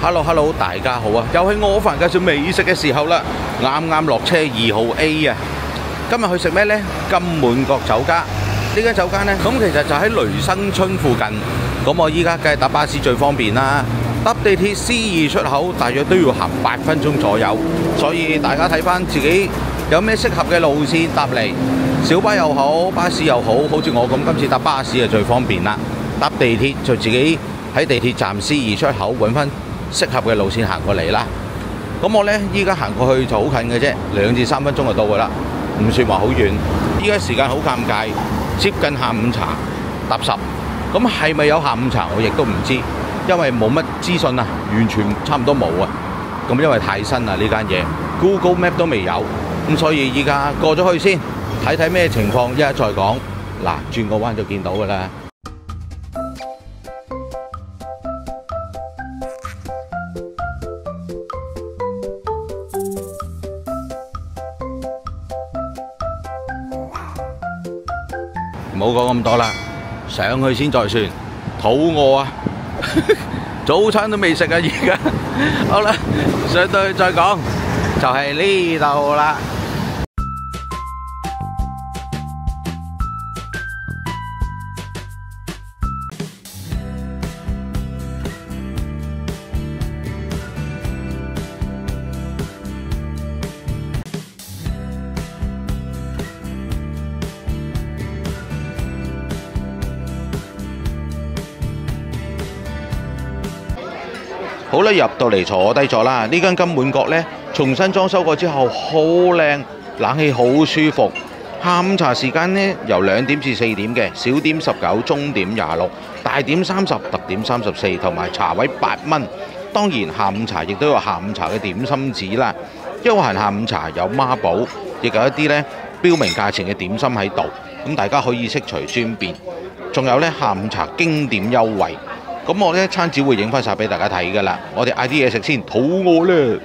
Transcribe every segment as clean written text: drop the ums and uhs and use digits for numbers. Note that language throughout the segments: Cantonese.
Hello，大家好啊！又係我凡介紹美食嘅時候啦。啱啱落車2號 A 啊，今日去食咩呢？金滿閣酒家呢間酒家呢，咁其實就喺雷生春附近。咁我依家梗係搭巴士最方便啦。搭地鐵 C2 出口大約都要行8分鐘左右，所以大家睇翻自己有咩適合嘅路線搭嚟，小巴又好，巴士又好，好似我咁今次搭巴士就最方便啦。搭地鐵就自己喺地鐵站 C2 出口揾翻適合嘅路線行過嚟啦。咁我呢，依家行過去就好近嘅啫，2至3分鐘就到噶啦，唔算話好遠。依家時間好尷尬，接近下午茶，搭10。咁係咪有下午茶我亦都唔知，因為冇乜資訊啊，完全差唔多冇啊。咁因為太新啦呢間嘢 ，Google Map 都未有，咁所以依家過咗去先，睇睇咩情況，一陣再講。嗱，轉個彎就見到噶啦。唔好講咁多啦，上去先再算。肚餓啊，早餐都未食啊，而家。好啦，上到去再講，就係呢度啦。好啦，入到嚟坐低咗啦。呢間金滿閣呢，重新裝修過之後，好靚，冷氣好舒服。下午茶時間呢，由2點至4點嘅，小點19，中點26，大點30，特點34，同埋茶位8蚊。當然下午茶亦都有下午茶嘅點心紙啦。休閒下午茶有孖寶，亦有一啲呢標明價錢嘅點心喺度，咁大家可以悉隨尊便。仲有呢下午茶經典優惠。咁我呢餐只會影翻晒俾大家睇㗎啦。我哋嗌啲嘢食先，肚餓啦。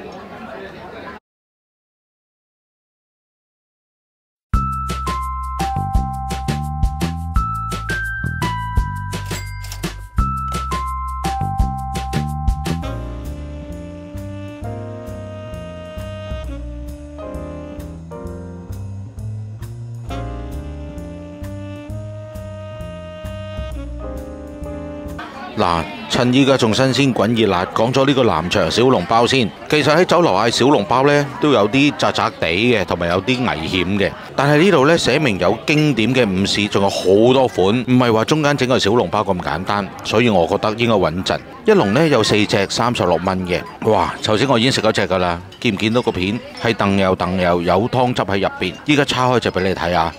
嗱，趁依家仲新鮮滾熱辣，講咗呢個南翔小籠包先。其實喺酒樓嗌小籠包呢，都有啲窄窄地嘅，同埋有啲危險嘅。但係呢度呢，寫明有經典嘅午市，仲有好多款，唔係話中間整個小籠包咁簡單，所以我覺得應該穩陣。一籠呢有4隻，36蚊嘅。哇！頭先我已經食咗隻㗎啦，見唔見到個片係燉油燉油，有湯汁喺入邊。依家叉開隻俾你睇下。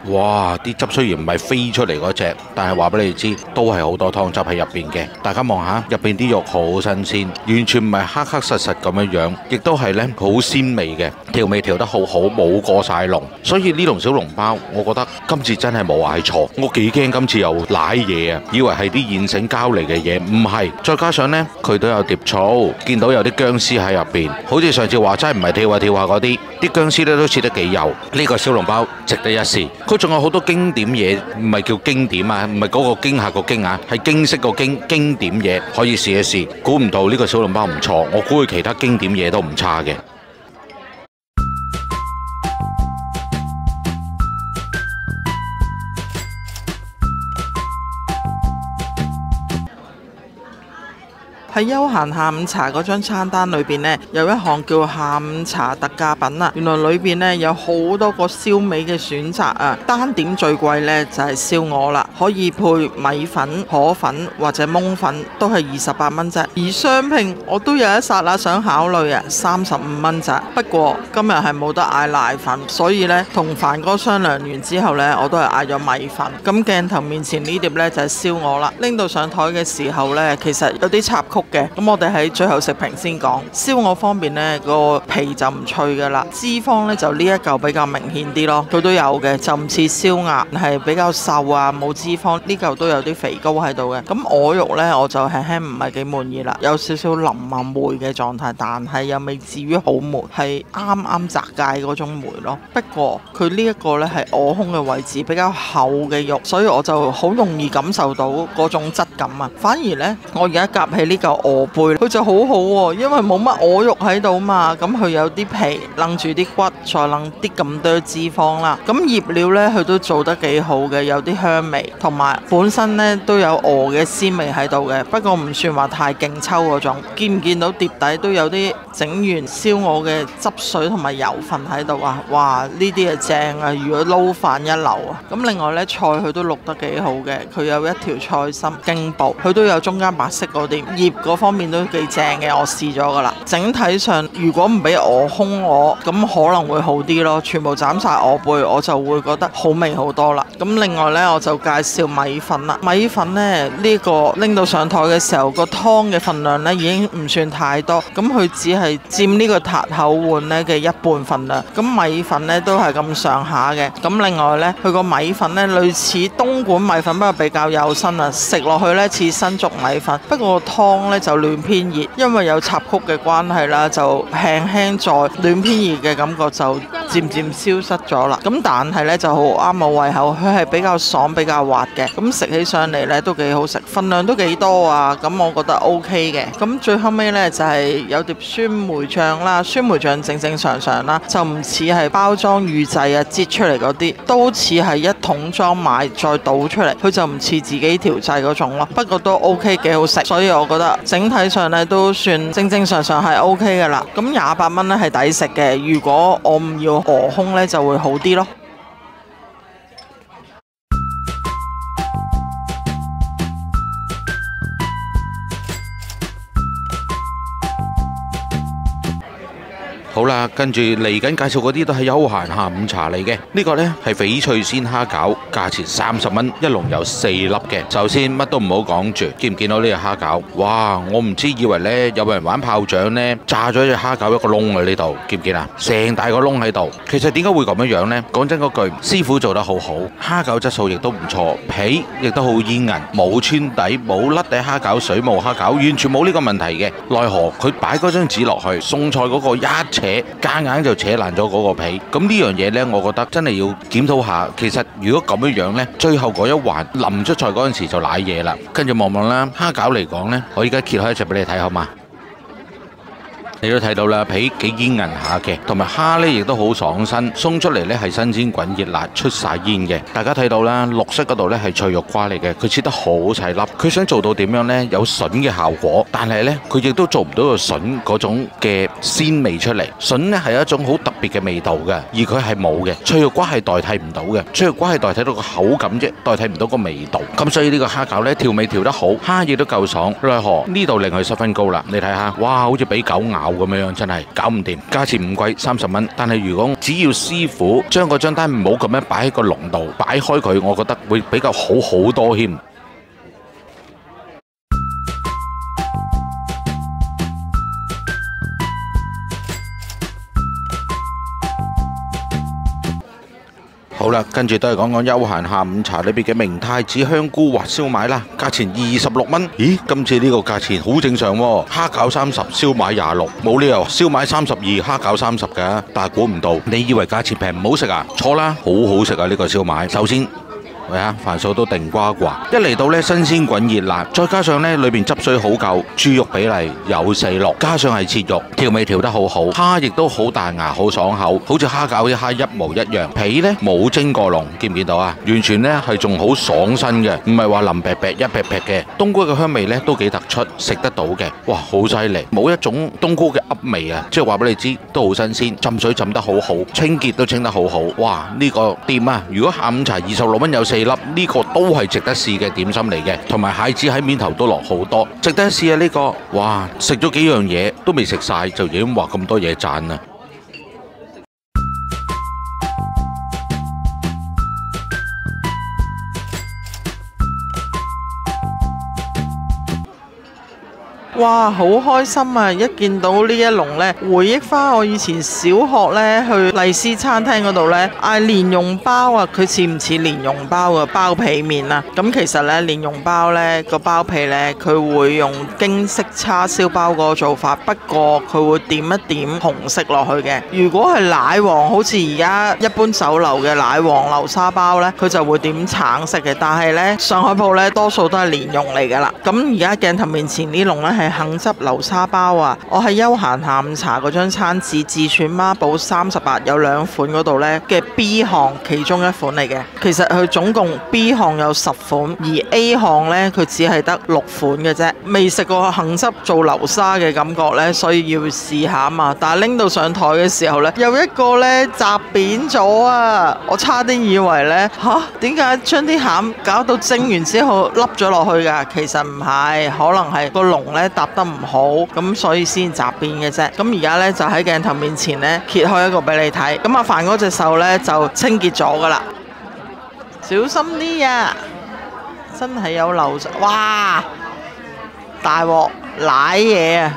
哇！啲汁雖然唔係飛出嚟嗰隻，但係話俾你知，都係好多湯汁喺入邊嘅。大家望下入邊啲肉好新鮮，完全唔係黑黑實實咁樣樣，亦都係呢好鮮味嘅，調味調得好好，冇過晒籠。所以呢籠小籠包，我覺得今次真係冇嗌錯。我幾驚今次又瀨嘢啊，以為係啲現成膠嚟嘅嘢，唔係。再加上呢，佢都有碟醋，見到有啲薑絲喺入邊，好似上次話齋唔係跳下跳下嗰啲，啲薑絲呢都切得幾幼。呢個小籠包值得一試。佢仲有好多經典嘢，唔係叫經典啊，唔係嗰個驚嚇個驚啊，係經式個經典嘢，可以試一試。估唔到呢個小籠包唔錯，我估佢其他經典嘢都唔差嘅。喺休閒下午茶嗰張餐單裏邊呢，有一項叫下午茶特價品啊。原來裏邊呢有好多個燒味嘅選擇啊。單點最貴呢就係燒鵝啦，可以配米粉、河粉或者檬粉，都係28蚊啫。而雙拼我都有一剎那想考慮啊，35蚊咋。不過今日係冇得嗌瀨粉，所以呢同凡哥商量完之後呢，我都係嗌咗米粉。咁鏡頭面前呢碟呢就係燒鵝啦。拎到上台嘅時候呢，其實有啲插曲嘅。咁我哋喺最後食評先講燒鵝方面呢，個皮就唔脆噶啦，脂肪呢就呢一嚿比較明顯啲咯，佢都有嘅，就唔似燒鴨係比較瘦啊冇脂肪，呢嚿都有啲肥膏喺度嘅。咁鵝肉呢，我就輕輕唔係幾滿意啦，有少少腍啊梅嘅狀態，但係又未至於好梅，係啱啱窄界嗰種梅咯。不過佢呢一個呢係鵝胸嘅位置比較厚嘅肉，所以我就好容易感受到嗰種質感啊。反而呢，我而家夾起呢嚿鵝背，佢就好好喎，因為冇乜鵝肉喺度嘛，咁佢有啲皮楞住啲骨，再楞啲咁多脂肪啦。咁醃料呢，佢都做得幾好嘅，有啲香味，同埋本身呢都有鵝嘅鮮味喺度嘅，不過唔算話太勁抽嗰種。見唔見到碟底都有啲整完燒鵝嘅汁水同埋油分喺度啊？哇！呢啲係正啊，如果撈飯一流啊。咁另外呢，菜佢都淥得幾好嘅，佢有一條菜心勁薄，佢都有中間白色嗰啲醃嗰方面都幾正嘅，我試咗噶啦。整體上如果唔俾鵝胸我，咁可能會好啲咯。全部斬晒鵝背，我就會覺得好味好多啦。咁另外呢，我就介紹米粉啦。米粉呢，呢個拎到上台嘅時候，個湯嘅份量呢已經唔算太多，咁佢只係佔呢個塔口碗呢嘅一半份量。咁米粉呢都係咁上下嘅。咁另外呢，佢個米粉呢類似東莞米粉，不過比較幼身啊，食落去呢似新竹米粉，不過個湯呢就暖偏熱，因為有插曲嘅關係啦，就輕輕在暖偏熱嘅感覺就漸漸消失咗啦。咁但係呢就好啱我胃口，佢係比較爽比較滑嘅，咁食起上嚟呢都幾好食，份量都幾多啊，咁我覺得 OK 嘅。咁最後尾呢，就係有碟酸梅醬啦，酸梅醬正正常常啦，就唔似係包裝預製啊擠出嚟嗰啲，都似係一桶裝買再倒出嚟，佢就唔似自己調製嗰種咯。不過都 OK 幾好食，所以我覺得整體上呢都算正正常常係 OK 嘅啦。咁28蚊呢係抵食嘅，如果我唔要鵝胸呢，就會好啲咯。好啦，跟住嚟緊介紹嗰啲都係休閒下午茶嚟嘅。呢個呢係翡翠鮮蝦餃，價錢30蚊，一籠有4粒嘅。首先乜都唔好講住，見唔見到呢個蝦餃？哇！我唔知以為呢有人玩炮仗呢，炸咗隻蝦餃一個窿喺呢度，見唔見啊？成大個窿喺度。其實點解會咁樣樣呢？講真嗰句，師傅做得好好，蝦餃質素亦都唔錯，皮亦都好煙韌，冇穿底，冇甩底蝦餃、水霧蝦餃，完全冇呢個問題嘅。奈何佢擺嗰張紙落去，餸菜嗰個一夾硬就扯爛咗嗰個皮，咁呢樣嘢呢，我覺得真係要檢討下。其實如果咁樣樣呢，最後嗰一環臨出菜嗰陣時就瀨嘢啦。跟住望望啦，蝦餃嚟講呢，我而家揭開一隻俾你睇好嗎？你都睇到啦，皮幾煙韌下嘅，同埋蝦呢亦都好爽身，鬆出嚟呢係新鮮滾熱辣，出晒煙嘅。大家睇到啦，綠色嗰度呢係脆肉瓜嚟嘅，佢切得好細粒。佢想做到點樣呢？有筍嘅效果，但係呢，佢亦都做唔到個筍嗰種嘅鮮味出嚟。筍呢係一種好特別嘅味道嘅，而佢係冇嘅。脆肉瓜係代替唔到嘅，脆肉瓜係代替到個口感啫，代替唔到個味道。咁所以呢個蝦餃呢，調味調得好，蝦亦都夠爽。奈何呢度令佢失分高啦。你睇下，哇，好似俾狗咬咁樣，真係搞唔掂。價錢唔貴，30蚊，但係如果只要師傅將嗰張單唔好咁樣擺喺個籠度，擺開佢，我覺得會比較好好多添。好啦，跟住都係講講休閒下午茶裏邊嘅明太子香菇滑燒賣啦，價錢26蚊。咦，今次呢個價錢好正常喎，蝦餃30，燒賣26，冇理由燒賣32，蝦餃30㗎。但係估唔到，你以為價錢平唔好食啊？錯啦，好好食啊！呢個燒賣，首先喂啊，飯數都定呱呱，一嚟到呢，新鮮滾熱辣，再加上呢裏邊汁水好夠，豬肉比例有4落，加上係切肉，調味調得好好，蝦亦都好彈牙，好爽口，好似蝦餃啲蝦一模一樣，皮呢冇蒸過籠，見唔見到啊？完全呢係仲好爽身嘅，唔係話腍劈劈一劈劈嘅。冬菇嘅香味呢都幾突出，食得到嘅，哇，好犀利，冇一種冬菇嘅噏味啊！即係話俾你知，都好新鮮，浸水浸得好好，清潔都清得好好，哇！呢個掂啊！如果下午茶26蚊有4粒，呢個都係值得試嘅點心嚟嘅，同埋蟹子喺面頭都落好多，值得試啊！呢個，哇，食咗幾樣嘢都未食晒，就已經話咁多嘢讚啦。哇，好開心啊！一見到呢一籠呢，回憶翻我以前小學呢去麗思餐廳嗰度呢，嗌蓮蓉包啊，佢似唔似蓮蓉包嘅包皮面啊？咁其實呢，蓮蓉包呢個包皮呢，佢會用京式叉燒包嗰個做法，不過佢會點一點紅色落去嘅。如果係奶黃，好似而家一般酒樓嘅奶黃流沙包呢，佢就會點橙色嘅。但係呢，上海鋪呢，多數都係蓮蓉嚟噶啦。咁而家鏡頭面前呢籠呢，係杏汁流沙包啊！我喺休閒下午茶嗰張餐紙自選孖寶38有2款嗰度呢嘅 B 項其中一款嚟嘅。其實佢總共 B 項有10款，而 A 項呢，佢只係得6款嘅啫。未食過杏汁做流沙嘅感覺呢，所以要試下啊嘛。但係拎到上台嘅時候呢，有一個呢砸扁咗啊！我差啲以為呢，點解將啲餡搞到蒸完之後凹咗落去㗎？其實唔係，可能係個籠呢搭得唔好，咁所以先砸扁嘅啫。咁而家呢，就喺鏡頭面前呢，揭開一個俾你睇。咁阿凡嗰隻手呢，就清潔咗㗎啦，小心啲啊！真係有流沙，哇！大鑊舐嘢啊！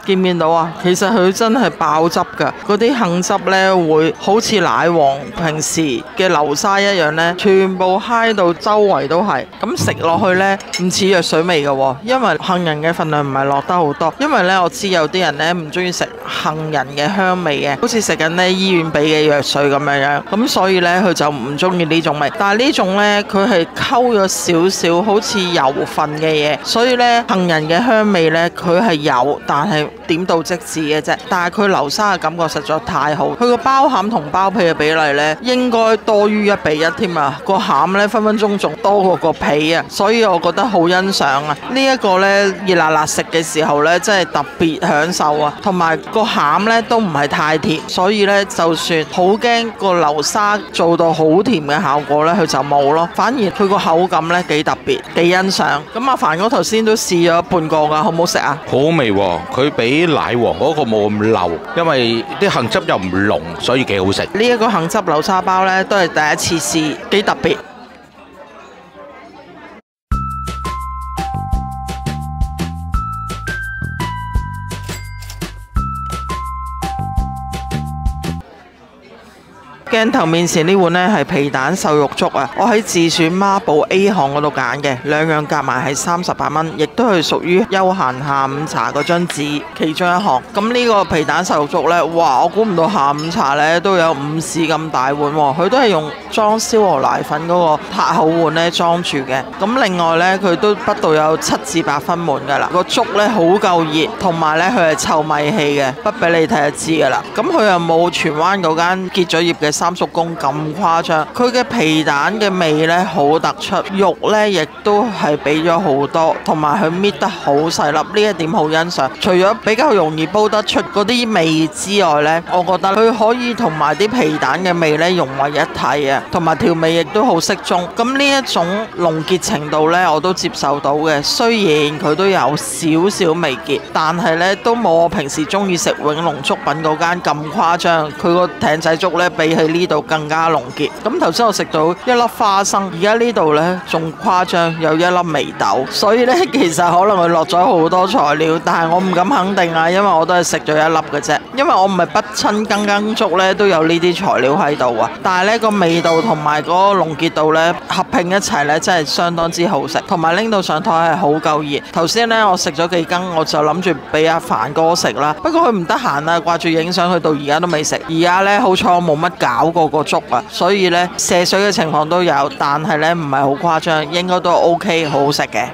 見唔見到啊？其實佢真係爆汁㗎，嗰啲杏汁呢會好似奶黃平時嘅流沙一樣呢，全部揩到周圍都係。咁食落去呢，唔似藥水味嘅喎，因為杏仁嘅份量唔係落得好多。因為呢，我知有啲人呢唔中意食杏仁嘅香味嘅，好似食緊呢醫院俾嘅藥水咁樣。咁所以呢，佢就唔中意呢種味。但係呢種呢，佢係溝咗少少好似油份嘅嘢，所以呢，杏仁嘅香味呢，佢係有，但係點到即止嘅啫，但係佢流沙嘅感覺實在太好，佢個包餡同包皮嘅比例呢，應該多於1:1添啊！個餡呢，分分鐘仲多過個皮啊，所以我覺得好欣賞啊！呢一個呢，熱辣辣食嘅時候呢，真係特別享受啊！同埋個餡呢都唔係太甜，所以呢，就算好驚個流沙做到好甜嘅效果呢，佢就冇咯，反而佢個口感呢幾特別，幾欣賞。咁阿凡哥頭先都試咗半個㗎，好唔好食啊？好味喎，佢比奶黃嗰個冇咁流，因為啲杏汁又唔濃，所以幾好食。呢一個杏汁流沙包呢，都係第一次試，幾特別。鏡頭面前呢碗呢係皮蛋瘦肉粥啊！我喺自選孖寶 A 項嗰度揀嘅，2樣夾埋係38蚊，亦都係屬於休閒下午茶嗰張紙其中一項。咁呢個皮蛋瘦肉粥呢，哇！我估唔到下午茶呢都有午市咁大碗喎，佢都係用裝燒鵝奶粉嗰個塔口碗呢裝住嘅。咁另外呢，佢都不到有7至8分滿㗎啦。個粥呢好夠熱，同埋呢佢係臭米氣嘅，不俾你睇就知㗎啦。咁佢又冇荃灣嗰間結咗業嘅三叔公咁誇張，佢嘅皮蛋嘅味呢好突出，肉呢亦都係俾咗好多，同埋佢搣得好細粒，呢一點好欣賞。除咗比較容易煲得出嗰啲味之外呢，我覺得佢可以同埋啲皮蛋嘅味呢融為一體啊，同埋調味亦都好適中。咁呢一種濃結程度呢，我都接受到嘅。雖然佢都有少少微結，但係呢都冇我平時中意食永隆粥品嗰間咁誇張。佢個艇仔粥呢，比起呢度更加濃結。咁頭先我食到一粒花生，而家呢度呢仲誇張，有一粒眉豆。所以呢，其實可能佢落咗好多材料，但係我唔敢肯定啊，因為我都係食咗一粒嘅啫。因為我唔係不親羹粥呢都有呢啲材料喺度啊，但係呢個味道同埋嗰個濃結度呢合併一齊呢，真係相當之好食，同埋拎到上台係好夠熱。頭先呢，我食咗幾羹，我就諗住俾阿凡哥食啦，不過佢唔得閒啊，掛住影相，去到而家都未食。而家呢，好彩我冇乜搞過個粥啊，所以呢，瀉水嘅情況都有，但係呢唔係好誇張，應該都 OK， 好好食嘅。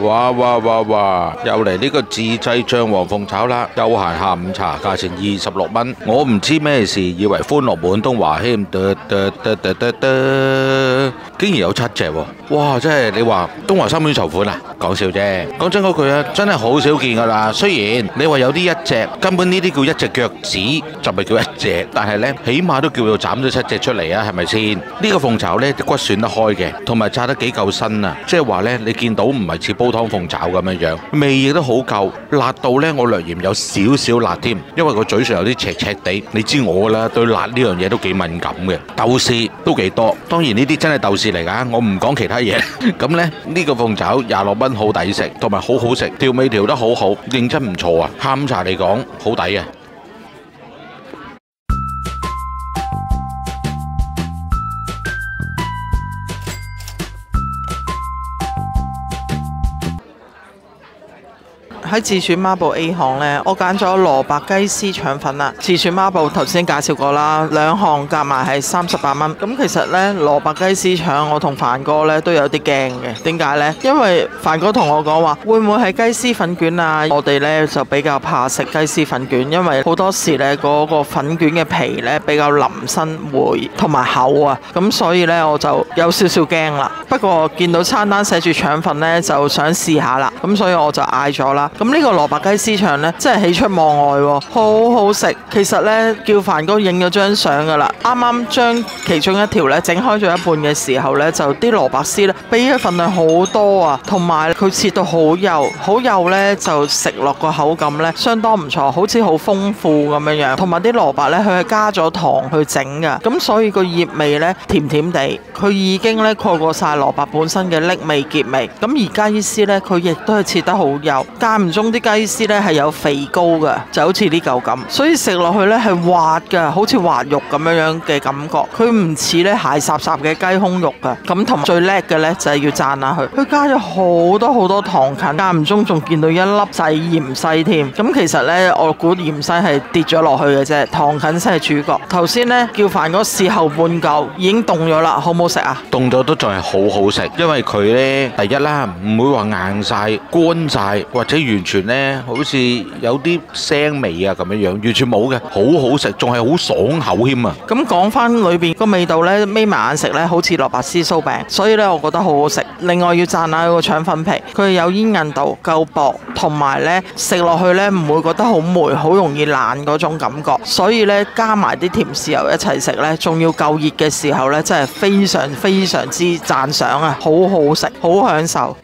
哇哇哇哇！又嚟呢個自製醬黃鳳炒啦，休閒下午茶，價錢26蚊。我唔知咩事，以為歡樂滿東華添，竟然有7隻喎！哇，真係你話東華三院籌款啊！講笑啫。講真嗰句啊，真係好少見噶啦。雖然你話有啲一隻，根本呢啲叫一隻腳趾，就咪叫一隻，但係呢，起碼都叫做斬咗7隻出嚟啊，係咪先？呢個鳳爪呢，骨選得開嘅，同埋炸得幾夠身啊！即係話呢，你見到唔係似煲湯鳳爪咁樣樣，味亦都好夠，辣到呢，我略嫌有少少辣添，因為個嘴唇有啲赤赤地。你知我啦，對辣呢樣嘢都幾敏感嘅。豆豉都幾多，當然呢啲真係豆豉嚟㗎，我唔講其他嘢。咁呢，呢個鳳爪26蚊好抵食，同埋好好食，調味調得好好，認真唔錯啊！下午茶嚟講好抵啊！喺自選孖寶 A 項呢，我揀咗蘿蔔雞絲腸粉啦。自選孖寶頭先介紹過啦，兩項夾埋係38蚊。咁其實呢，蘿蔔雞絲腸我同凡哥呢都有啲驚嘅。點解呢？因為凡哥同我講話會唔會係雞絲粉卷啊？我哋呢就比較怕食雞絲粉卷，因為好多時呢嗰個粉卷嘅皮呢比較腍身回同埋厚啊。咁所以呢，我就有少少驚啦。不過見到餐單寫住腸粉呢，就想試下啦。咁所以我就嗌咗啦。咁呢個蘿蔔雞絲腸呢，真係喜出望外喎，好好食。其實呢，叫凡哥影咗張相噶啦，啱啱將其中一條呢整開咗一半嘅時候呢，就啲蘿蔔絲呢，比嘅份量好多啊，同埋佢切到好幼，好幼呢，就食落個口感呢，相當唔錯，好似好豐富咁樣樣。同埋啲蘿蔔呢，佢係加咗糖去整噶，咁所以個葉味呢，甜甜地，佢已經呢蓋過晒蘿蔔本身嘅瀝味結味。咁而雞絲呢，佢亦都係切得好幼，間唔中啲雞絲呢係有肥膏嘅，就好似呢嚿咁，所以食落去呢係滑嘅，好似滑肉咁樣樣嘅感覺。佢唔似呢鞋霎霎嘅雞胸肉嘅。咁同埋最叻嘅呢，就係要讚下佢，佢加咗好多好多糖芹，間唔中仲見到一粒細芫茜添。咁其實呢，我估芫茜係跌咗落去嘅啫，糖芹先係主角。頭先呢，叫凡哥試後半嚿已經凍咗啦，好唔好食啊？凍咗都仲係好好食，因為佢呢，第一啦，唔會話硬晒、乾晒，或者完全呢，好似有啲腥味啊咁樣樣，完全冇嘅，好好食，仲係好爽口添啊！咁講翻裏邊個味道呢，眯埋眼食呢，好似蘿蔔絲酥餅，所以呢，我覺得好好食。另外要讚下佢個腸粉皮，佢有煙韌度，夠薄，同埋呢，食落去呢，唔會覺得好霉，好容易爛嗰種感覺。所以呢，加埋啲甜豉油一齊食呢，仲要夠熱嘅時候呢，真係非常非常之讚賞啊！好好食，好享受。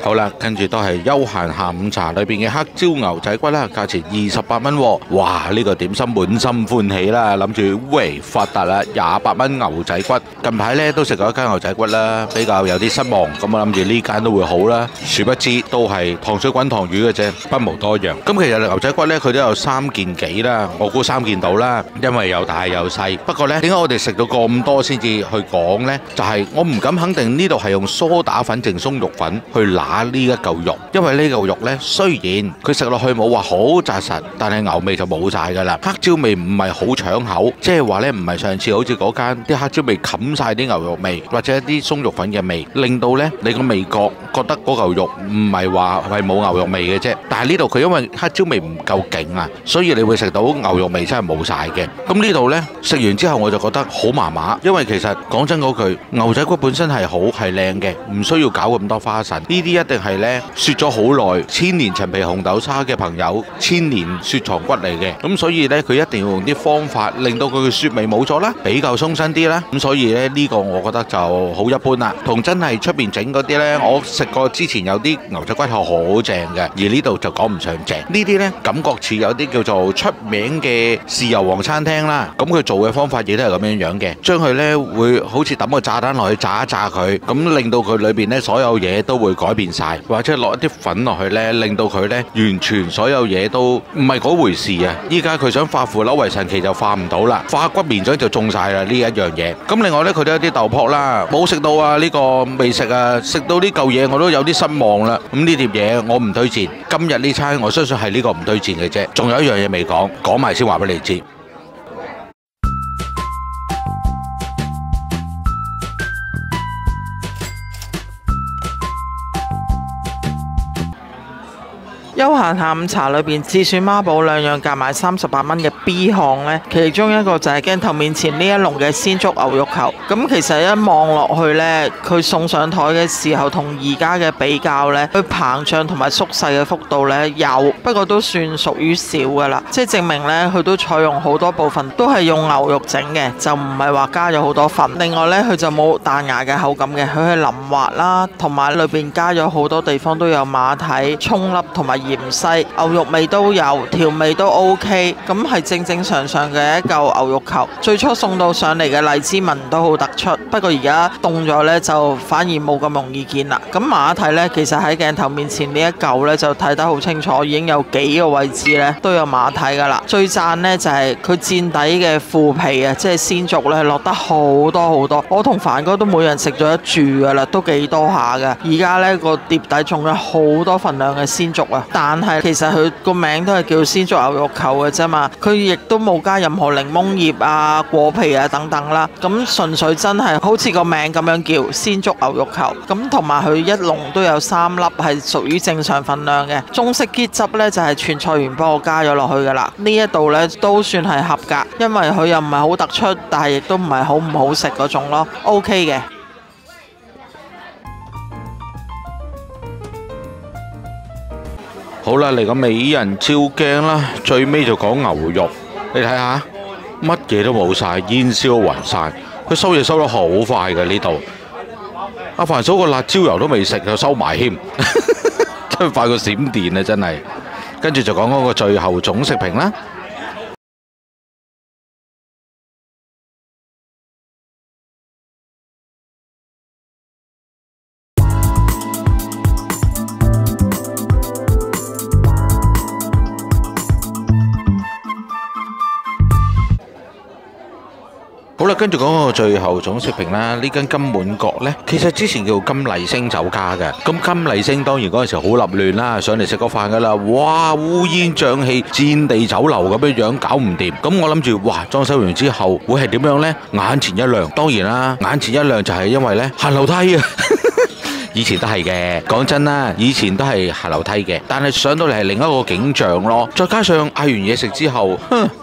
好啦，跟住都係休閒下午茶裏邊嘅黑椒牛仔骨啦，價錢28蚊喎。哇！呢個點心滿心歡喜啦，諗住喂發達啦，28蚊牛仔骨。近排呢都食過一間牛仔骨啦，比較有啲失望，咁我諗住呢間都會好啦。殊不知都係糖水滾糖魚嘅啫，不無多樣。咁其實牛仔骨呢，佢都有3件幾啦，我估3件到啦，因為又大又細。不過呢，點解我哋食到咁多先至去講呢？就係我唔敢肯定呢度係用梳打粉淨鬆肉粉去揦呢一嚿肉，因為呢嚿肉呢，雖然佢食落去冇話好紮實，但係牛味就冇晒噶啦。黑椒味唔係好搶口，即係話呢，唔係上次好似嗰間啲黑椒味冚晒啲牛肉味，或者啲鬆肉粉嘅味，令到呢你個味覺得嗰嚿肉唔係話係冇牛肉味嘅啫。但係呢度佢因為黑椒味唔夠勁啊，所以你會食到牛肉味真係冇晒嘅。咁呢度呢，食完之後我就覺得好麻麻，因為其實講真嗰句，牛仔骨本身係好係靚嘅，唔需要搞咁多花神。呢啲一定係呢雪咗好耐，千年陳皮紅豆沙嘅朋友，千年雪藏骨嚟嘅。咁所以呢，佢一定要用啲方法令到佢嘅雪味冇咗啦，比較鬆身啲啦。咁所以呢，呢個我覺得就好一般啦。同真係出邊整嗰啲呢，我食過之前有啲牛仔骨係好正嘅，而呢度就講唔上正。呢啲呢，感覺似有啲叫做出名嘅豉油王餐廳啦。咁佢做嘅方法亦都係咁樣樣嘅，將佢呢會好似抌個炸彈落去炸一炸佢，咁令到佢裏邊呢所有嘢都會改變晒，或者落一啲粉落去呢，令到佢呢完全所有嘢都唔係嗰回事啊！依家佢想化腐朽為神奇就化唔到啦，化骨綿掌就中晒啦呢一樣嘢。咁另外呢，佢都有啲豆卜啦，冇食到啊，呢個未食啊，食到呢嚿嘢我都有啲失望啦。咁呢碟嘢我唔推薦，今日呢餐我相信係呢個唔推薦嘅啫。仲有一樣嘢未講，講埋先話俾你知。休閒下午茶裏邊自選孖寶兩樣夾埋38蚊嘅 B 項呢，其中一個就係鏡頭面前呢一籠嘅鮮竹牛肉球。咁其實一望落去呢，佢送上台嘅時候同而家嘅比較呢，佢膨脹同埋縮細嘅幅度呢有，不過都算屬於少噶啦，即係證明呢，佢都採用好多部分都係用牛肉整嘅，就唔係話加咗好多粉。另外呢，佢就冇彈牙嘅口感嘅，佢係淋滑啦，同埋裏邊加咗好多地方都有馬蹄、葱粒同埋芫茜，牛肉味都有，調味都 OK， 咁係正正常常嘅一嚿牛肉球。最初送到上嚟嘅荔枝紋都好突出，不過而家凍咗呢，就反而冇咁容易見啦。咁馬蹄呢，其實喺鏡頭面前呢一嚿呢，就睇得好清楚，已經有幾個位置呢都有馬蹄噶啦。最讚呢，就係佢墊底嘅腐皮啊，即係鮮竹呢，落得好多好多。我同凡哥都每人食咗一注噶啦，都幾多下噶。而家呢個碟底仲有好多份量嘅鮮竹啊，但係其實佢個名都係叫鮮竹牛肉球嘅啫嘛，佢亦都冇加任何檸檬葉啊、果皮啊等等啦。咁純粹真係好似個名咁樣叫鮮竹牛肉球。咁同埋佢一籠都有3粒，係屬於正常份量嘅。中式結汁呢，就係全菜園幫我加咗落去噶啦。呢一度呢，都算係合格，因為佢又唔係好突出，但係亦都唔係好唔好食嗰種咯。OK 嘅。好啦，嚟個美人照鏡啦，最尾就講牛肉，你睇下，乜嘢都冇晒，煙燒暈晒，佢收嘢收得好快嘅呢度。阿凡嫂個辣椒油都未食就收埋添，真係快過閃電啊！真係。跟住就講嗰個最後總食評啦。好啦，跟住講嗰個最後總食評啦。呢間金滿閣呢，其實之前叫金麗星酒家嘅。咁金麗星當然嗰陣時好立亂啦，上嚟食個飯噶啦，哇，烏煙瘴氣，戰地酒樓咁樣樣，搞唔掂。咁我諗住，哇，裝修完之後會係點樣呢？眼前一亮，當然啦，眼前一亮就係因為呢行樓梯啊。以前都係嘅，講真啦，以前都係行樓梯嘅，但係上到嚟係另一個景象咯。再加上嗌完嘢食之後，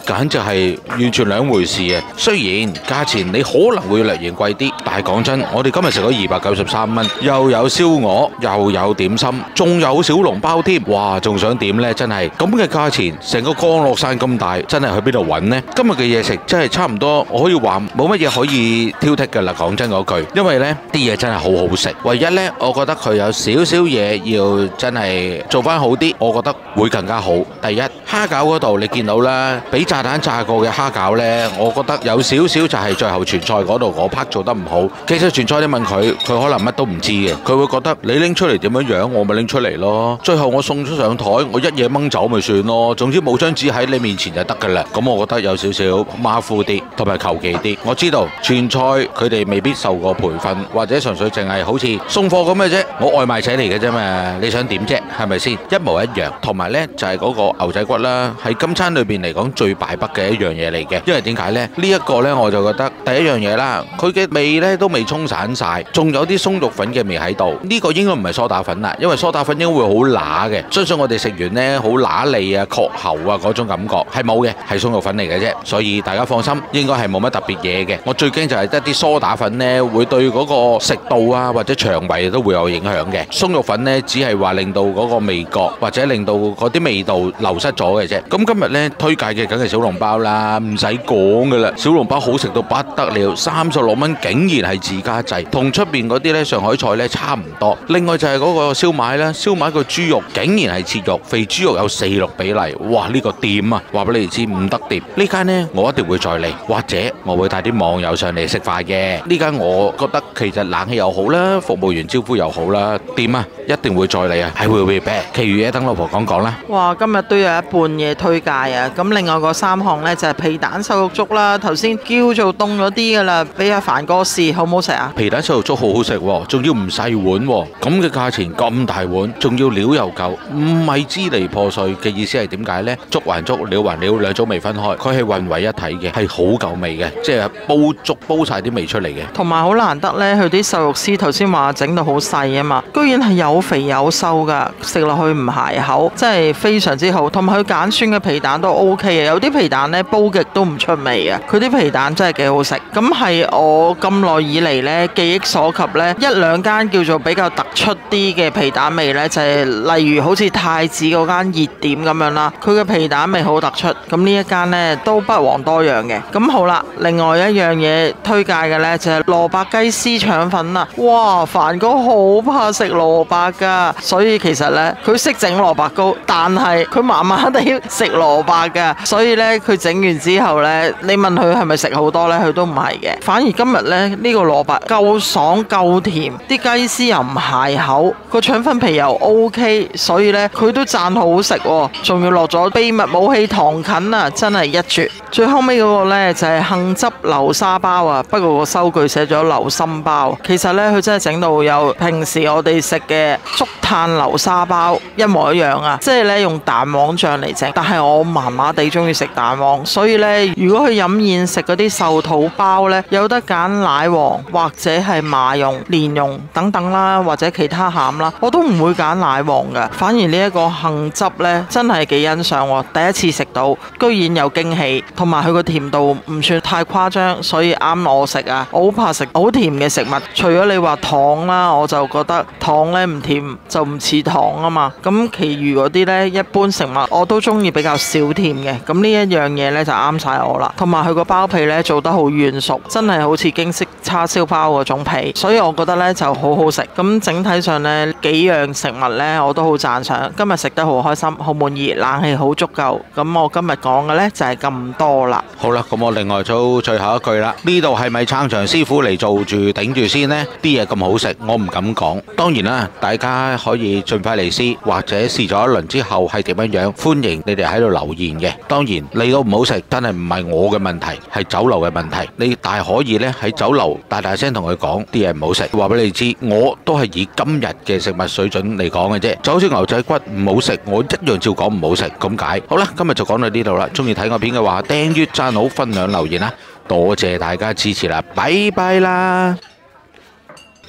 簡直係完全兩回事啊！雖然價錢你可能會略嫌貴啲，但係講真，我哋今日食咗293蚊，又有燒鵝，又有點心，仲有小籠包添，哇！仲想點呢？真係咁嘅價錢，成個江落山咁大，真係去邊度揾呢？今日嘅嘢食真係差唔多，我可以話冇乜嘢可以挑剔㗎啦。講真嗰句，因為呢啲嘢真係好好食，唯一呢。我覺得佢有少少嘢要真係做翻好啲，我覺得會更加好。第一，蝦餃嗰度你見到啦，俾炸彈炸過嘅蝦餃呢，我覺得有少少就係最後傳菜嗰度嗰 part 做得唔好。其實傳菜你問佢，佢可能乜都唔知嘅，佢會覺得你拎出嚟點樣樣，我咪拎出嚟咯。最後我送咗上台，我一嘢掹走咪算咯。總之冇張紙喺你面前就得㗎啦。咁我覺得有少少馬虎啲，同埋求其啲。我知道傳菜佢哋未必受過培訓，或者純粹淨係好似送貨咁嘅啫。我外賣仔嚟嘅啫嘛，你想點啫？係咪先？一模一樣。同埋呢，就係嗰個牛仔骨啦，係今餐裏邊嚟講最敗筆嘅一樣嘢嚟嘅。因為點解呢？呢一個呢，我就覺得第一樣嘢啦，佢嘅味呢都未沖散晒，仲有啲鬆肉粉嘅味喺度。呢個應該唔係梳打粉啦，因為梳打粉應該會好乸嘅。相信我哋食完呢，好乸脷啊、確喉啊嗰種感覺係冇嘅，係鬆肉粉嚟嘅啫。所以大家放心，應該係冇乜特別嘢嘅。我最驚就係一啲梳打粉呢，會對嗰個食道啊或者腸胃都會有影響嘅。鬆肉粉呢，只係話令到嗰個味覺或者令到嗰啲味道流失咗嘅啫。咁今日呢，推介嘅梗係小籠包啦，唔使講噶啦。小籠包好食到不得了，36蚊竟然係自家製，同出邊嗰啲呢上海菜呢差唔多。另外就係嗰個燒賣啦，燒賣個豬肉竟然係切肉，肥豬肉有4:6比例，哇！呢個掂啊，話俾你哋知唔得掂。呢間呢，我一定會再嚟，或者我會帶啲網友上嚟食飯嘅。呢間我覺得其實冷氣又好啦，服務員招呼又好啦。掂啊，一定會再嚟啊！I will be back。其餘嘢等老婆講講啦。哇，今日都有一半嘢推介啊！咁另外嗰3項呢，就係皮蛋瘦肉粥啦，頭先叫做凍咗啲噶啦，俾阿凡哥試，好唔好食啊？皮蛋瘦肉粥好好食喎，仲要唔細碗喎，咁嘅價錢咁大碗，仲要料又夠，唔係支離破碎嘅意思係點解呢？粥還粥，料還料，兩種未分開，佢係混為一體嘅，係好夠味嘅，即係煲粥煲晒啲味出嚟嘅。同埋好難得呢，佢啲瘦肉絲頭先話整到好細啊嘛，居然係有肥有瘦噶，食落去唔鞋口，真係非常之好。同埋佢揀選嘅皮蛋都 OK 嘅，有啲皮蛋呢煲極都唔出味啊，佢啲皮蛋真係幾好食。咁係我咁耐以嚟呢記憶所及呢，一兩間叫做比較突出啲嘅皮蛋味呢，就係例如好似太子嗰間熱點咁樣啦，佢嘅皮蛋味好突出。咁呢一間呢都不遑多讓嘅。咁好啦，另外一樣嘢推介嘅呢，就係蘿蔔雞絲腸粉啦。哇，凡哥好怕食蘿蔔噶，所以其實呢，佢識整蘿蔔糕，但係佢麻麻地食蘿蔔噶，所以呢，佢整完之後呢，你問佢係咪食好多呢？佢都唔係嘅。反而今日呢，呢個蘿蔔夠爽夠甜，啲雞絲又唔鞋口，個腸粉皮又 OK，所以呢，佢都讚好食喎，仲要落咗秘密武器糖芹啊，真係一絕。最後尾嗰個呢，就係杏汁流沙包啊，不過個收據寫咗流心包，其實呢，佢真係整到有平時我哋食嘅竹炭流沙包一模一樣啊，即係呢，用蛋黃醬嚟整，但係我麻麻地中意食蛋黃，所以呢，如果去飲宴食嗰啲壽桃包呢，有得揀奶黃或者係馬蓉、蓮蓉等等啦，或者其他餡啦，我都唔會揀奶黃㗎。反而呢一個杏汁呢，真係幾欣賞喎，第一次食到，居然有驚喜，同埋佢個甜度唔算太誇張，所以啱我食啊！我好怕食好甜嘅食物，除咗你話糖啦，我就覺得糖呢唔甜就唔似糖啊嘛。咁其餘嗰啲呢，一般食物我都中意比較少甜嘅。咁呢一樣嘢呢，就啱晒我啦。同埋佢個包皮呢，做得好軟熟，真係好似京式叉燒包嗰種皮，所以我覺得呢就好好食。咁整體上呢，幾樣食物呢，我都好讚賞。今日食得好開心，好滿意，冷氣好足夠。咁我今日講嘅呢，就係咁多啦。好啦，咁我另外做最後一句啦。呢度係咪撐場師傅嚟做住頂住先呢？啲嘢咁好食，我唔敢講。當然啦，大家可以盡快嚟試，或者試咗一輪之後係點樣樣，歡迎你哋喺度留言嘅。當然你都唔好食，真係唔係我嘅問題，係酒樓嘅問題。你大可以呢喺酒樓大聲同佢講啲嘢唔好食，話俾你知，我都係以今日嘅食物水準嚟講嘅啫。就好似牛仔骨唔好食，我一樣照講唔好食咁解。好啦，今日就講到呢度啦。中意睇我片嘅話，訂閱、讚好、分享、留言啦，多謝大家支持啦，拜拜啦！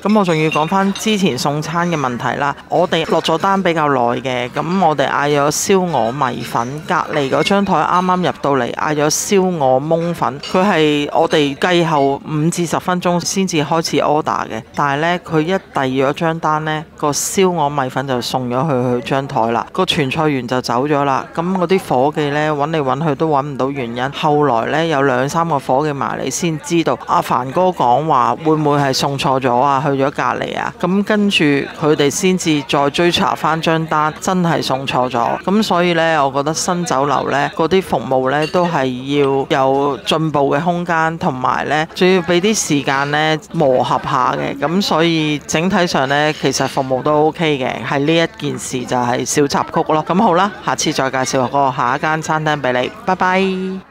咁我仲要講翻之前送餐嘅問題啦。我哋落咗單比較耐嘅，咁我哋嗌咗燒鵝米粉，隔離嗰張台啱啱入到嚟嗌咗燒鵝檬粉，佢係我哋計後5至10分鐘先至開始 order 嘅，但係呢，佢一遞咗張單呢，個燒鵝米粉就送咗去張台啦，個傳菜員就走咗啦。咁嗰啲伙計呢，揾嚟揾去都揾唔到原因，後來呢，有2、3個伙計埋嚟先知道，阿凡哥講話會唔會係送錯咗啊？去咗隔離啊，咁跟住佢哋先至再追查翻張單，真係送錯咗。咁所以呢，我覺得新酒樓呢嗰啲服務呢都係要有進步嘅空間，同埋呢仲要俾啲時間呢磨合下嘅。咁所以整體上呢，其實服務都 OK 嘅，係呢一件事就係小插曲咯。咁好啦，下次再介紹個下一間餐廳俾你，拜拜。